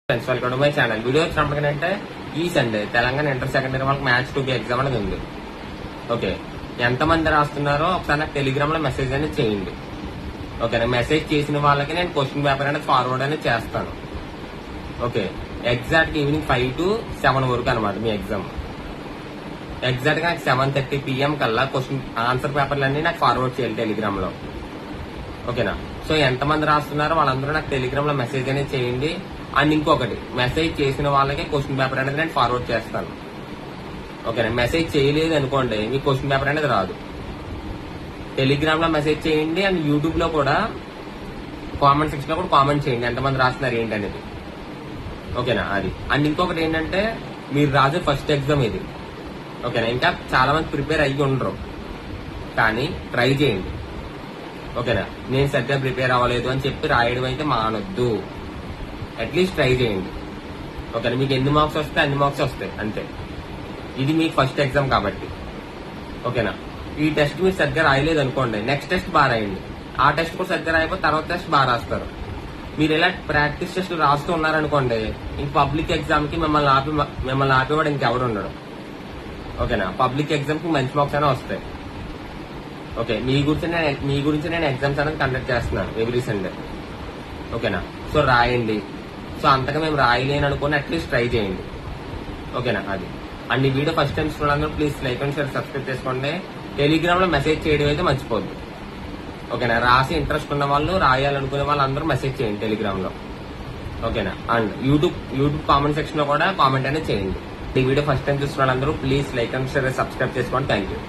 Friends welcome to my channel. Video వచ్చినప్పటికంటే ఈ Sunday Telangana inter secondary వాళ్ళకి మ్యాథ్స్ 2 ఎగ్జామ్ అనేది ఉంది. ఓకే, ఎంతమంది రాస్తున్నారో ఒకసారి నాకు టెలిగ్రామ్ లో మెసేజ్ అనేది చేయండి. ఓకేనా, మెసేజ్ చేసిన వాళ్ళకి నేను క్వశ్చన్ పేపర్ అనేది ఫార్వర్డ్ అనేది చేస్తాను. ఓకే, ఎగ్జాక్ట్ ఈవినింగ్ 5 to 7 వరకు అనమాట మీ ఎగ్జామ్. ఎగ్జాక్ట్ గా నాకు 7:30 PM కల్లా క్వశ్చన్ ఆన్సర్ పేపర్లన్నీ నాకు ఫార్వర్డ్ చేయాలి టెలిగ్రామ్ లో. ఓకేనా, సో ఎంతమంది రాస్తున్నారో వాళ్ళందరూ నాకు టెలిగ్రామ్ లో మెసేజ్ అనేది చేయండి. అండ్ ఇంకొకటి, మెసేజ్ చేసిన వాళ్ళకి క్వశ్చన్ పేపర్ అనేది నేను ఫార్వర్డ్ చేస్తాను. ఓకేనా, మెసేజ్ చేయలేదు అనుకోండి మీ క్వశ్చన్ పేపర్ అనేది రాదు. టెలిగ్రామ్ లో మెసేజ్ చేయండి అండ్ యూట్యూబ్ లో కూడా కామెంట్ సెక్షన్ లో కూడా కామెంట్ చేయండి ఎంతమంది రాస్తున్నారు ఏంటి అనేది. ఓకేనా, అది. అండ్ ఇంకొకటి ఏంటంటే మీరు రాసే ఫస్ట్ ఎగ్జామ్ ఇది. ఓకేనా, ఇంకా చాలా మంది ప్రిపేర్ అయ్యి ఉండరు, కానీ ట్రై చేయండి. ఓకేనా, నేను సరిగ్గా ప్రిపేర్ అవ్వలేదు అని చెప్పి రాయడం అయితే మానొద్దు. అట్లీస్ట్ ట్రై చేయండి. ఓకేనా, మీకు ఎన్ని మార్క్స్ వస్తే అన్ని మార్క్స్ వస్తాయి అంతే. ఇది మీకు ఫస్ట్ ఎగ్జామ్ కాబట్టి. ఓకేనా, ఈ టెస్ట్ మీరు సరిగ్గా రాయలేదు అనుకోండి, నెక్స్ట్ టెస్ట్ బాగా రాయండి. ఆ టెస్ట్ కూడా సరిగ్గా రాయకపోతే తర్వాత టెస్ట్ బాగా రాస్తారు. మీరు ఇలా ప్రాక్టీస్ టెస్ట్ రాస్తూ ఉన్నారనుకోండి, ఇంక పబ్లిక్ ఎగ్జామ్ కి మిమ్మల్ని ఆపేవాడు ఇంకెవరు ఉండడు. ఓకేనా, పబ్లిక్ ఎగ్జామ్ కి మంచి మార్క్స్ అయినా వస్తాయి. ఓకే, మీ గురించి నేను ఎగ్జామ్స్ అనేది కండక్ట్ చేస్తున్నాను ఎవ్రీ సండే. ఓకేనా, సో రాయండి. సో అంతగా మేము రాయలేని అనుకుని అట్లీస్ట్ ట్రై చేయండి. ఓకేనా, అది. అండ్ ఈ వీడియో ఫస్ట్ టైం చూడాలంటే please like and share subscribe చేసుకోండి. టెలిగ్రామ్ లో మెసేజ్ చేయడం అయితే మర్చిపోద్దు. ఓకేనా, రాసి ఇంట్రెస్ట్ ఉన్న వాళ్ళు, రాయాలనుకునే వాళ్ళు అందరూ మెసేజ్ చేయండి టెలిగ్రామ్ లో. ఓకేనా, అండ్ యూట్యూబ్ కామెంట్ సెక్షన్ లో కూడా కామెంట్ అనేది చేయండి. ఈ వీడియో ఫస్ట్ టైం చూస్తున్న వాళ్ళందరూ please like and share subscribe చేసుకోండి. Thank you.